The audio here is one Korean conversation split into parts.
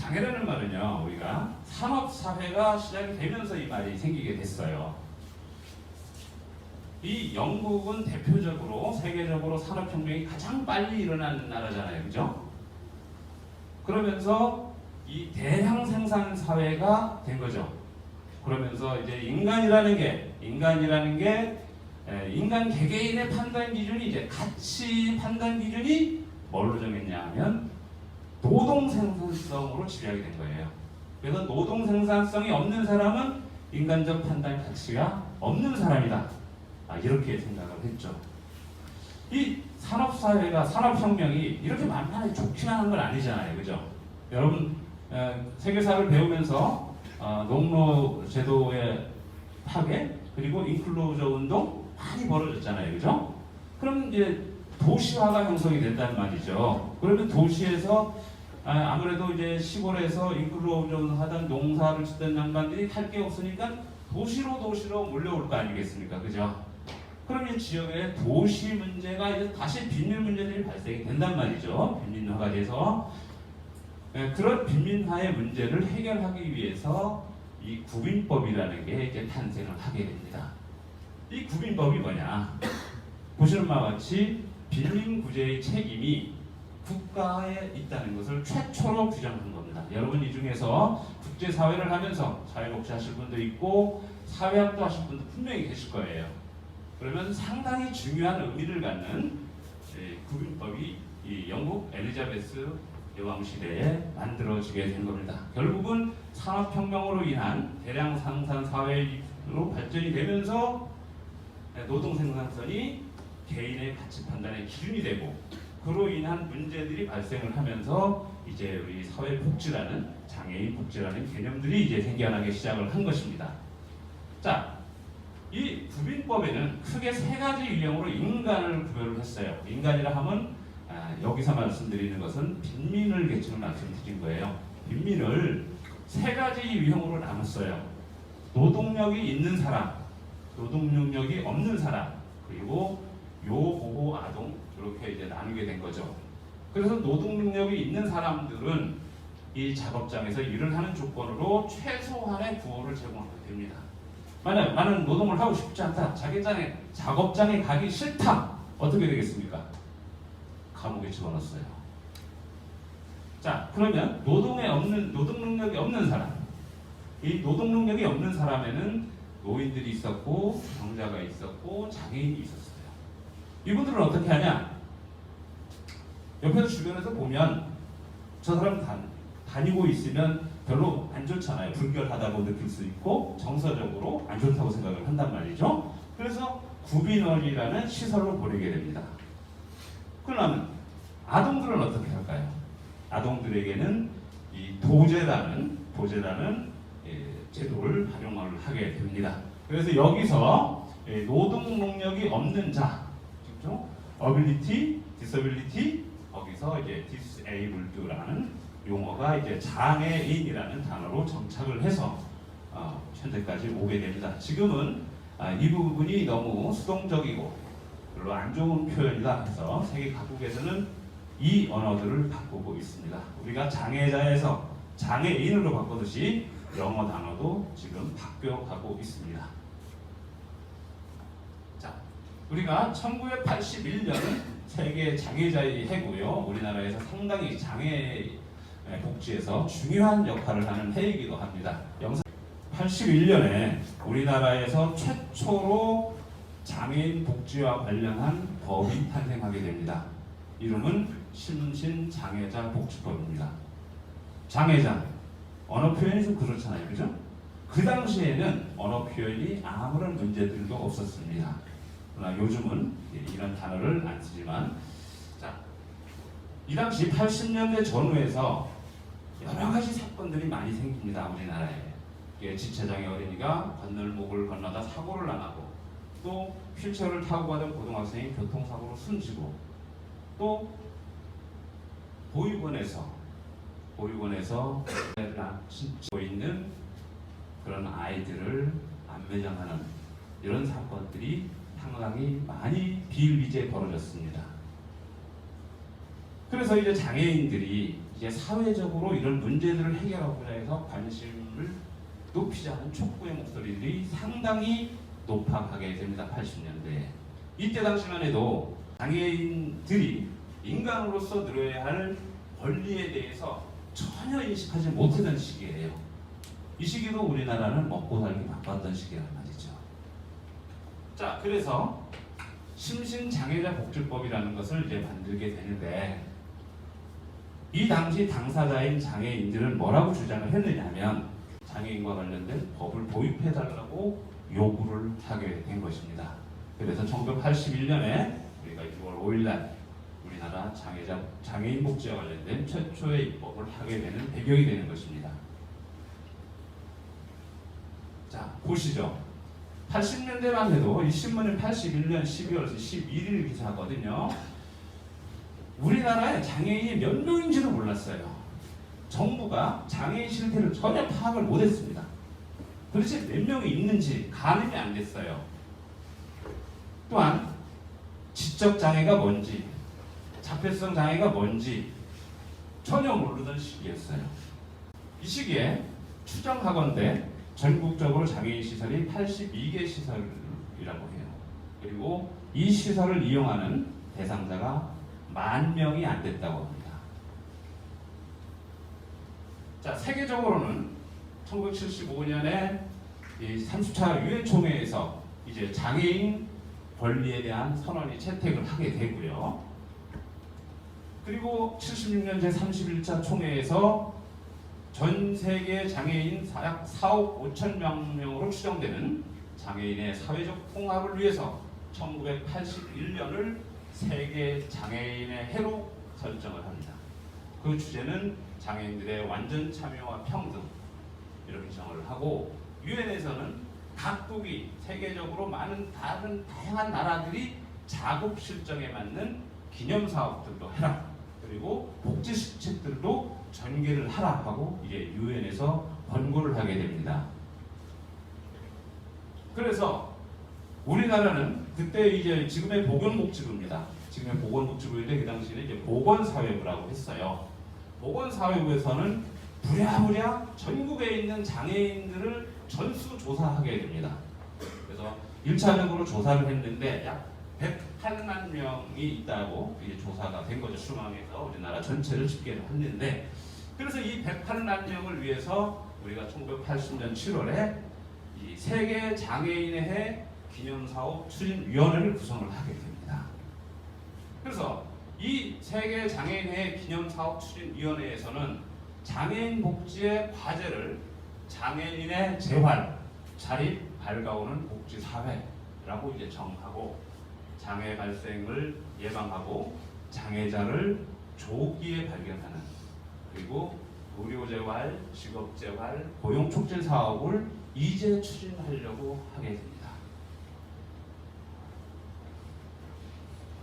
장애라는 말은요, 우리가 산업사회가 시작이 되면서 이 말이 생기게 됐어요. 이 영국은 대표적으로 세계적으로 산업혁명이 가장 빨리 일어나는 나라잖아요. 그죠? 그러면서 이 대량 생산 사회가 된 거죠. 그러면서 이제 인간 개개인의 판단 기준이 이제 가치 판단 기준이 뭘로 정했냐 하면 노동 생산성으로 지배하게 된 거예요. 그래서 노동 생산성이 없는 사람은 인간적 판단 가치가 없는 사람이다. 이렇게 생각을 했죠. 이 산업사회가 산업혁명이 이렇게 만만하게 좋기만 한 건 아니잖아요. 그죠? 여러분 세계사를 배우면서 농노 제도의 파괴 그리고 인클루저 운동 많이 벌어졌잖아요. 그죠? 그럼 이제 도시화가 형성이 된다는 말이죠. 그러면 도시에서 아무래도 이제 시골에서 인클루저 하던 농사를 짓던 양반들이 할 게 없으니까 도시로 몰려올 거 아니겠습니까? 그죠? 그럼 이 지역의 도시 문제가 이제 다시 빈민 문제들이 발생이 된단 말이죠. 빈민화가 돼서 그런 빈민화의 문제를 해결하기 위해서 이 구빈법이라는 게 이제 탄생을 하게 됩니다. 이 구빈법이 뭐냐? 보시는 바와 같이 빈민구제의 책임이 국가에 있다는 것을 최초로 규정한 겁니다. 여러분 이 중에서 국제사회를 하면서 사회복지 하실 분도 있고 사회학도 하실 분도 분명히 계실 거예요. 그러면 상당히 중요한 의미를 갖는 구빈법이 이 영국 엘리자베스 여왕 시대에 만들어지게 된 겁니다. 결국은 산업혁명으로 인한 대량 생산 사회로 발전이 되면서 노동 생산성이 개인의 가치 판단의 기준이 되고 그로 인한 문제들이 발생을 하면서 이제 우리 사회 복지라는 장애인 복지라는 개념들이 이제 생겨나기 시작을 한 것입니다. 자, 이 구빈법에는 크게 세 가지 유형으로 인간을 구별을 했어요. 인간이라 하면 여기서 말씀드리는 것은 빈민을 계층을 말씀드린 거예요. 빈민을 세 가지 유형으로 나눴어요. 노동력이 있는 사람, 노동력이 없는 사람, 그리고 요보호 아동 이렇게 이제 나누게 된 거죠. 그래서 노동력이 있는 사람들은 이 작업장에서 일을 하는 조건으로 최소한의 구호를 제공하게 됩니다. 만약 나는 노동을 하고 싶지 않다, 작업장에 가기 싫다, 어떻게 되겠습니까? 감옥에 집어넣었어요. 자, 그러면 노동 능력이 없는 사람, 이 노동 능력이 없는 사람에는 노인들이 있었고 병자가 있었고 장애인이 있었어요. 이분들은 어떻게 하냐? 옆에서 주변에서 보면 저 사람 다니고 있으면 별로 안 좋잖아요. 불결하다고 느낄 수 있고 정서적으로 안 좋다고 생각을 한단 말이죠. 그래서 구빈원이라는 시설로 보내게 됩니다. 그러면 아동들은 어떻게 할까요? 아동들에게는 이 도제라는 제도를 활용을 하게 됩니다. 그래서 여기서 노동 능력이 없는 자, ability, disability, 거기서 이제 disabled라는 용어가 이제 장애인이라는 단어로 정착을 해서 현재까지 오게 됩니다. 지금은 이 부분이 너무 수동적이고 별로 안 좋은 표현이다 해서 세계 각국에서는 이 언어들을 바꾸고 있습니다. 우리가 장애자에서 장애인으로 바꾸듯이 영어 단어도 지금 바뀌어가고 있습니다. 자, 우리가 1981년은 세계 장애자의 해고요. 우리나라에서 상당히 장애 복지에서 중요한 역할을 하는 해이기도 합니다. 81년에 우리나라에서 최초로 장애인 복지와 관련한 법이 탄생하게 됩니다. 이름은 심신장애자 복지법입니다. 장애자, 언어 표현이 좀 그렇잖아요. 그죠? 그 당시에는 언어 표현이 아무런 문제들도 없었습니다. 그러나 요즘은 이런 단어를 안 쓰지만, 자, 이 당시 80년대 전후에서 여러 가지 사건들이 많이 생깁니다. 우리나라에. 지체장애 어린이가 건널목을 건너다 사고를 당하고, 또 휠체어를 타고 가던 고등학생이 교통사고로 숨지고, 또 보육원에서 신고 있는 그런 아이들을 안매장하는 이런 사건들이 상당히 많이 비일비재해 벌어졌습니다. 그래서 이제 장애인들이 이제 사회적으로 이런 문제들을 해결하고자 해서 관심을 높이자는 촉구의 목소리들이 상당히 높아가게 됩니다. 80년대에. 이때 당시만 해도 장애인들이 인간으로서 누려야 할 권리에 대해서 전혀 인식하지 못하던 시기예요. 이 시기도 우리나라는 먹고 살기 바빴던 시기란 말이죠. 자, 그래서 심신장애자 복지법이라는 것을 이제 만들게 되는데, 이 당시 당사자인 장애인들은 뭐라고 주장을 했느냐면 장애인과 관련된 법을 도입해달라고 요구를 하게 된 것입니다. 그래서 1981년에 우리가 6월 5일날 우리나라 장애인 복지와 관련된 최초의 입법을 하게 되는 배경이 되는 것입니다. 자, 보시죠. 80년대만 해도 이 신문은 81년 12월 11일 기사거든요. 우리나라에 장애인이 몇 명인지도 몰랐어요. 정부가 장애인 실태를 전혀 파악을 못했습니다. 도대체 몇 명이 있는지 가늠이 안 됐어요. 또한 지적 장애가 뭔지, 자폐성 장애가 뭔지 전혀 모르던 시기였어요. 이 시기에 추정하건대 전국적으로 장애인 시설이 82개 시설이라고 해요. 그리고 이 시설을 이용하는 대상자가 10,000명이 안 됐다고 합니다. 자, 세계적으로는 1975년에 30차 유엔 총회에서 이제 장애인 권리에 대한 선언이 채택을 하게 되고요. 그리고 76년 제31차 총회에서 전 세계 장애인 약 4억 5천 명으로 추정되는 장애인의 사회적 통합을 위해서 1981년을 세계 장애인의 해로 설정을 합니다. 그 주제는 장애인들의 완전 참여와 평등, 이렇게 정을 하고, 유엔에서는 각국이 세계적으로 많은 다양한 나라들이 자국 실정에 맞는 기념 사업들도 해라, 그리고 복지 시책들도 전개를 하라 하고 이제 유엔에서 권고를 하게 됩니다. 그래서 우리나라는 그때 이제 지금의 보건복지부입니다. 지금의 보건복지부인데 그 당시에는 이제 보건사회부라고 했어요. 보건사회부에서는 부랴부랴 전국에 있는 장애인들을 전수조사하게 됩니다. 그래서 1차적으로 조사를 했는데 약 108만 명이 있다고 이제 조사가 된 거죠. 중앙에서 우리나라 전체를 집계를 했는데, 그래서 이 108만 명을 위해서 우리가 1980년 7월에 이 세계 장애인의 해 기념사업 추진위원회를 구성을 하게 됩니다. 그래서 이 세계 장애인의 기념사업 추진위원회에서는 장애인 복지의 과제를 장애인의 재활, 자립, 밝아오는 복지사회라고 이제 정하고, 장애 발생을 예방하고 장애자를 조기에 발견하는, 그리고 의료재활, 직업재활, 고용촉진 사업을 이제 추진하려고 하게 됩니다.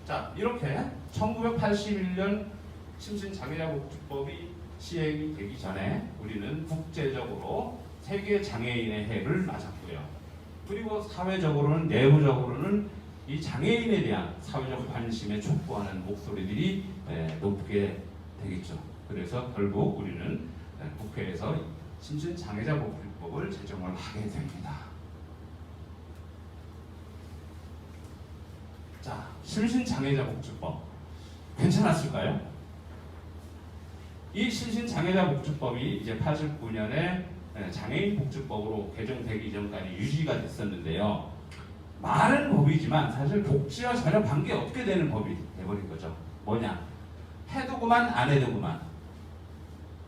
자, 이렇게 1981년 심신장애자복지법이 시행이 되기 전에 우리는 국제적으로 세계 장애인의 해를 맞았고요. 그리고 사회적으로는, 내부적으로는 이 장애인에 대한 사회적 관심에 촉구하는 목소리들이 높게 되겠죠. 그래서 결국 우리는 국회에서 심신장애자복지법을 제정을 하게 됩니다. 자, 심신장애자복지법 괜찮았을까요? 이 심신장애자복지법이 이제 89년에 장애인복지법으로 개정되기 이전까지 유지가 됐었는데요. 많은 법이지만 사실 복지와 전혀 관계없게 되는 법이 돼버린 거죠. 뭐냐? 해도 그만 안 해도 그만.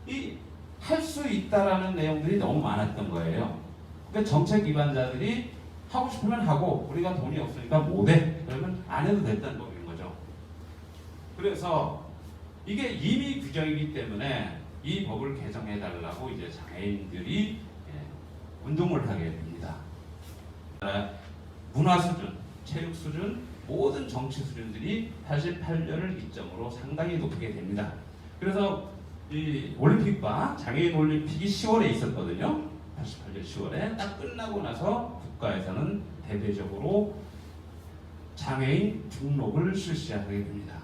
이 할 수 있다라는 내용들이 너무 많았던 거예요. 그러니까 정책 기반자들이 하고 싶으면 하고, 우리가 돈이 없으니까 못해. 그러면 안 해도 됐다는 법인 거죠. 그래서 이게 임의 규정이기 때문에 이 법을 개정해달라고 이제 장애인들이 운동을 하게 됩니다. 문화 수준, 체육 수준, 모든 정치 수준들이 88년을 기점으로 상당히 높게 됩니다. 그래서 이 올림픽과 장애인 올림픽이 10월에 있었거든요. 88년 10월에 딱 끝나고 나서 국가에서는 대대적으로 장애인 등록을 실시하게 됩니다.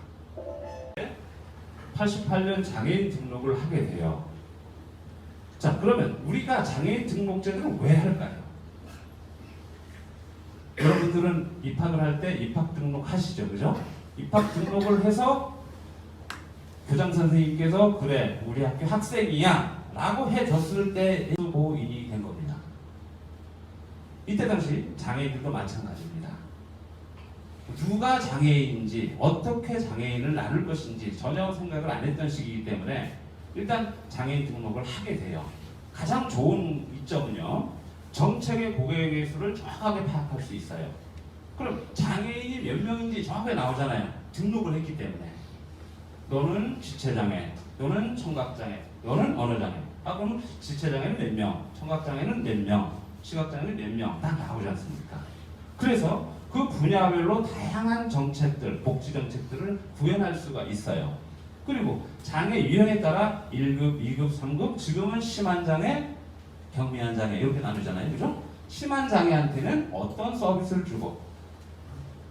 88년 장애인 등록을 하게 돼요. 자, 그러면 우리가 장애인 등록제도를 왜 할까요? 여러분들은 입학을 할 때 입학 등록하시죠, 그죠? 입학 등록을 해서 교장 선생님께서 그래 우리 학교 학생이야 라고 해줬을 때 보인이 된 겁니다. 이때 당시 장애인들도 마찬가지입니다. 누가 장애인인지 어떻게 장애인을 나눌 것인지 전혀 생각을 안 했던 시기이기 때문에 일단 장애인 등록을 하게 돼요. 가장 좋은 이점은요, 정책의 고객의 수를 정확하게 파악할 수 있어요. 그럼 장애인이 몇 명인지 정확하게 나오잖아요. 등록을 했기 때문에. 너는 지체장애, 너는 청각장애, 너는 언어장애. 그러면 지체장애는 몇 명, 청각장애는 몇 명, 시각장애는 몇 명 딱 나오지 않습니까? 그래서 그 분야별로 다양한 정책들, 복지 정책들을 구현할 수가 있어요. 그리고 장애 유형에 따라 1급, 2급, 3급, 지금은 심한 장애, 경미한 장애 이렇게 나누잖아요. 그죠? 심한 장애한테는 어떤 서비스를 주고,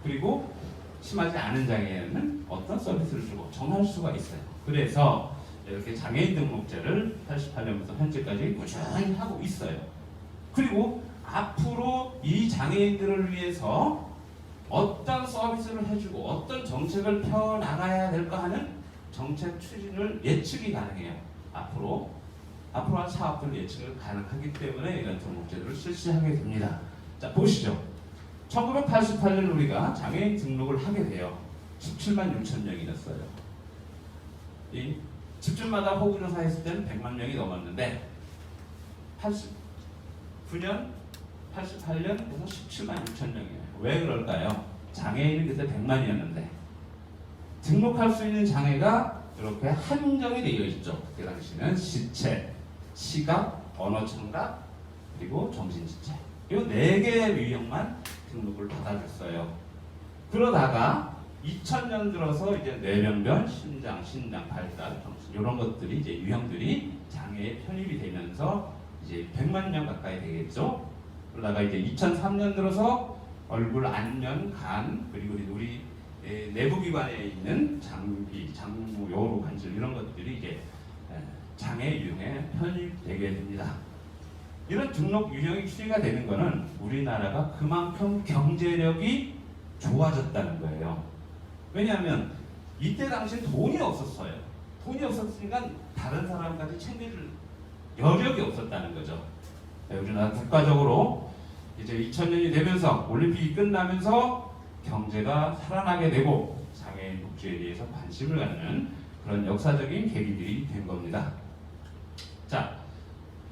그리고 심하지 않은 장애에는 어떤 서비스를 주고 정할 수가 있어요. 그래서 이렇게 장애인 등록제를 88년부터 현재까지 꾸준히 하고 있어요. 그리고 앞으로 이 장애인들을 위해서 어떤 서비스를 해주고 어떤 정책을 펴나가야 될까 하는 정책 추진을 예측이 가능해요. 앞으로 한 사업들 예측을 가능하기 때문에 이런 등록제도를 실시하게 됩니다. 자, 보시죠. 1988년 우리가 장애인 등록을 하게 돼요. 17만 6천 명이었어요. 이 집집마다 호구조사 했을 때는 100만 명이 넘었는데 89년, 88년에서 17만 6천 명이에요. 왜 그럴까요? 장애인이 그때 100만이었는데 등록할 수 있는 장애가 이렇게 한정이 되어 있죠. 그 당시는 시체, 시각, 언어청각, 그리고 정신지체. 이 4개의 유형만 등록을 받아줬어요. 그러다가 2000년 들어서 이제 뇌변변, 신장, 발달, 정신 이런 것들이 이제 유형들이 장애에 편입이 되면서 이제 100만 명 가까이 되겠죠. 그러다가 이제 2003년 들어서 얼굴, 안면, 간, 그리고 우리 내부기관에 있는 장기, 장무, 요로 관절 이런 것들이 이제 장애 유형에 편입되게 됩니다. 이런 등록 유형이 추진가 되는 것은 우리나라가 그만큼 경제력이 좋아졌다는 거예요. 왜냐하면 이때 당시에 돈이 없었어요. 돈이 없었으니까 다른 사람까지 챙겨줄 여력이 없었다는 거죠. 우리나라 국가적으로 이제 2000년이 되면서 올림픽이 끝나면서 경제가 살아나게 되고 장애인 복지에 대해서 관심을 갖는 그런 역사적인 계기들이 된 겁니다. 자,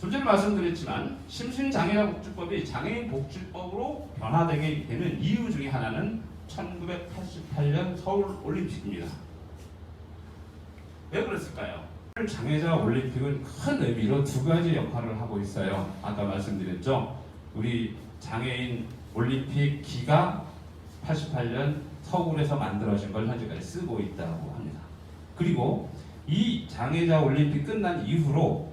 좀 전에 말씀드렸지만 심신장애자복지법이 장애인 복지법으로 변화되게 되는 이유 중에 하나는 1988년 서울올림픽입니다. 왜 그랬을까요? 장애자 올림픽은 큰 의미로 2가지 역할을 하고 있어요. 아까 말씀드렸죠. 우리 장애인 올림픽 기가 88년 서울에서 만들어진 걸 현재까지 쓰고 있다고 합니다. 그리고 이 장애자 올림픽 끝난 이후로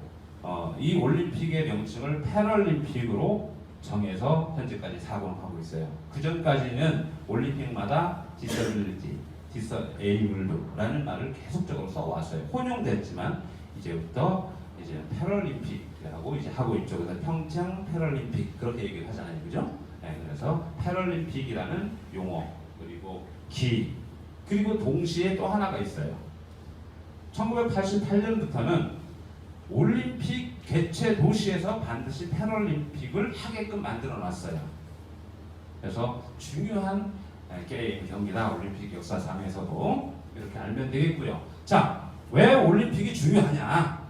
이 올림픽의 명칭을 패럴림픽으로 정해서 현재까지 사공하고 있어요. 그 전까지는 올림픽마다 디서빌리티, 디서에이블드라는 말을 계속적으로 써왔어요. 혼용됐지만 이제부터 이제 패럴림픽이라고 이제 하고 있죠. 그래서 평창 패럴림픽 그렇게 얘기를 하잖아요, 그죠? 네, 그래서 패럴림픽이라는 용어 그리고 그리고 동시에 또 하나가 있어요. 1988년부터는 올림픽 개최 도시에서 반드시 패럴림픽을 하게끔 만들어 놨어요. 그래서 중요한 게임 경기다. 올림픽 역사상에서도 이렇게 알면 되겠고요. 자, 왜 올림픽이 중요하냐?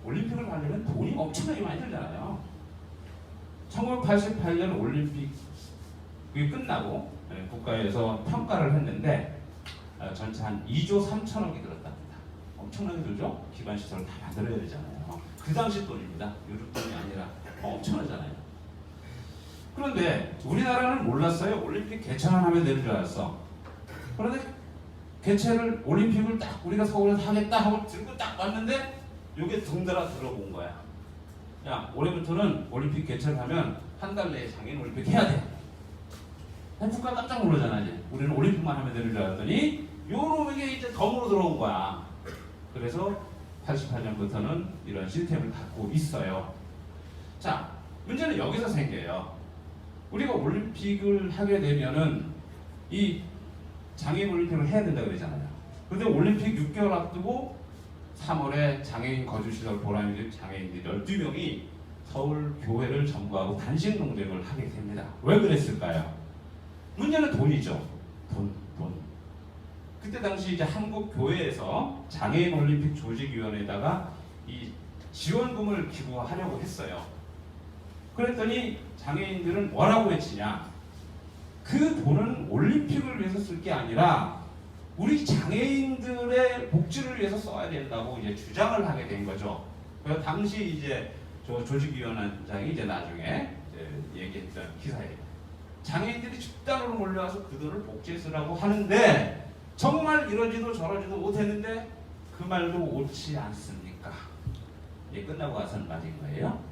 올림픽을 하려면 돈이 엄청나게 많이 들잖아요. 1988년 올림픽이 끝나고 국가에서 평가를 했는데 전체 한 2조 3천억이 들었답니다. 엄청나게 들죠? 기반 시설을 다 만들어야 되잖아요. 그 당시 돈입니다. 요즘 돈이 아니라 엄청나잖아요. 그런데 우리나라는 몰랐어요. 올림픽 개최만 하면 되는 줄 알았어. 그런데 개최를 올림픽을 딱 우리가 서울에서 하겠다 하고 들고 딱 왔는데 이게 덩달아 들어본 거야. 야, 올해부터는 올림픽 개최를 하면 한 달 내에 장애인 올림픽 해야 돼. 국가 깜짝 놀라잖아. 이제 우리는 올림픽만 하면 되는 줄 알았더니 요놈에게 이제 덤으로 들어온 거야. 그래서 88년부터는 이런 시스템을 갖고 있어요. 자, 문제는 여기서 생겨요. 우리가 올림픽을 하게 되면은 이 장애인 올림픽을 해야 된다고 그러잖아요. 근데 올림픽 6개월 앞두고 3월에 장애인 거주시설 보람이 장애인들 12명이 서울 교회를 점거하고 단식 농장을 하게 됩니다. 왜 그랬을까요? 문제는 돈이죠. 돈. 그때 당시 이제 한국 교회에서 장애인 올림픽 조직위원회에다가 이 지원금을 기부하려고 했어요. 그랬더니 장애인들은 뭐라고 외치냐? 그 돈은 올림픽을 위해서 쓸 게 아니라 우리 장애인들의 복지를 위해서 써야 된다고 이제 주장을 하게 된 거죠. 그래서 당시 이제 조직위원장이 이제 나중에 이제 얘기했던 기사예요. 장애인들이 집단으로 몰려와서 그 돈을 복지에 쓰라고 하는데 정말 이러지도 저러지도 못했는데 그 말도 옳지 않습니까? 예, 끝나고 와서는 맞은 거예요.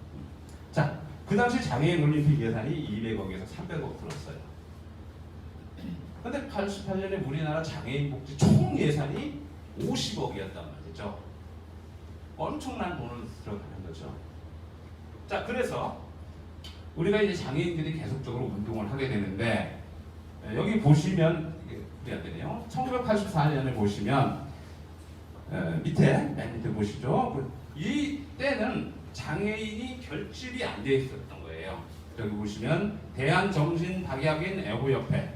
자, 그 당시 장애인 올림픽 예산이 200억에서 300억 들었어요. 근데 88년에 우리나라 장애인 복지 총 예산이 50억이었단 말이죠. 엄청난 돈을 들어가는 거죠. 자, 그래서 우리가 이제 장애인들이 계속적으로 운동을 하게 되는데 여기 보시면 이게 안 되네요. 1984년에 보시면 맨 밑에 보시죠. 이 때는 장애인이 결집이 안 돼 있었던 거예요. 여기 보시면 대한정신박약인 애호협회,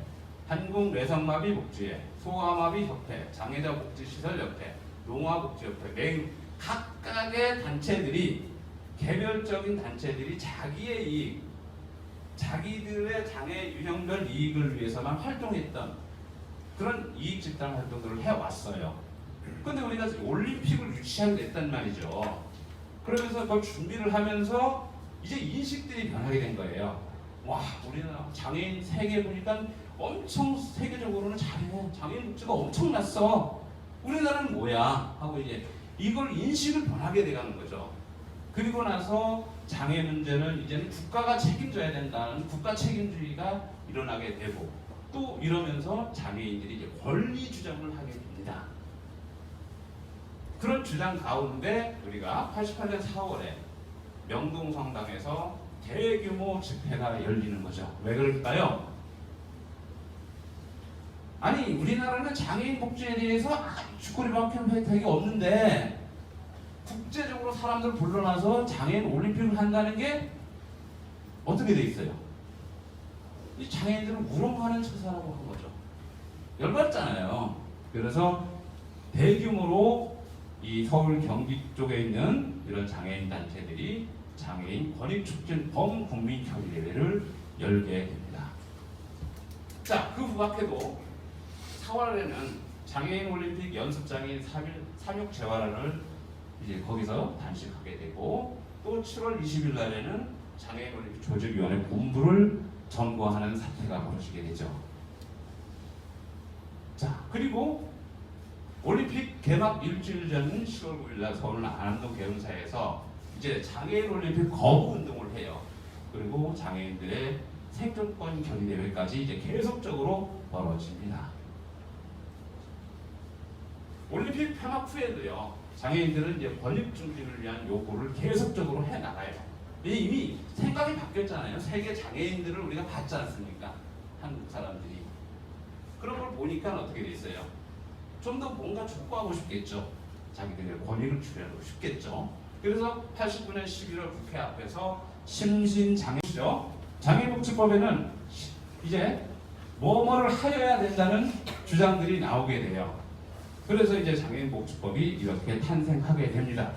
한국뇌성마비복지회, 소아마비협회, 장애자복지시설협회, 농아복지협회 매 각각의 단체들이 개별적인 단체들이 자기의 이익, 자기들의 장애 유형별 이익을 위해서만 활동했던 그런 이익 집단 활동들을 해왔어요. 그런데 우리가 올림픽을 유치하게 됐단 말이죠. 그러면서 그걸 준비를 하면서 이제 인식들이 변하게 된 거예요. 와, 우리나라 장애인 세계 보니까 엄청 세계적으로는 잘해. 장애인 복지가 엄청났어. 우리나라는 뭐야? 하고 이제 이걸 인식을 변하게 돼가는 거죠. 그리고 나서 장애 문제는 이제는 국가가 책임져야 된다는 국가 책임주의가 일어나게 되고 또 이러면서 장애인들이 이제 권리 주장을 하게 됩니다. 그런 주장 가운데 우리가 88년 4월에 명동성당에서 대규모 집회가 열리는 거죠. 왜 그럴까요? 아니, 우리나라는 장애인 복지에 대해서 아주 꼬리박힌 혜택이 없는데 국제적으로 사람들 불러놔서 장애인 올림픽을 한다는 게 어떻게 돼 있어요? 이 장애인들을 우롱하는 처사라고 한 거죠. 열받잖아요. 그래서 대규모로 이 서울 경기 쪽에 있는 이런 장애인 단체들이 장애인 권익촉진 범국민협의회를 열게 됩니다. 자, 그 후학회도 4월에는 장애인 올림픽 연습장인 삼육 재활원을 이제 거기서 단식하게 되고 또 7월 20일 날에는 장애인 올림픽 조직위원회 본부를 점거하는 사태가 벌어지게 되죠. 자, 그리고 올림픽 개막 일주일 전인 10월 9일 날 서울 안암동 개운사에서 이제 장애인 올림픽 거부 운동을 해요. 그리고 장애인들의 생존권 견인 대회까지 이제 계속적으로 벌어집니다. 올림픽 폐막 후에도요, 장애인들은 이제 권익 증진을 위한 요구를 계속적으로 해 나가요. 이미 생각이 바뀌었잖아요. 세계 장애인들을 우리가 봤지 않습니까? 한국 사람들이. 그런 걸 보니까 어떻게 돼 있어요? 좀 더 뭔가 촉구하고 싶겠죠. 자기들의 권익을 주려고 싶겠죠. 그래서 89년 11월 국회 앞에서 심신장애죠. 장애복지법에는 이제 뭐뭐를 하여야 된다는 주장들이 나오게 돼요. 그래서 이제 장애인복지법이 이렇게 탄생하게 됩니다.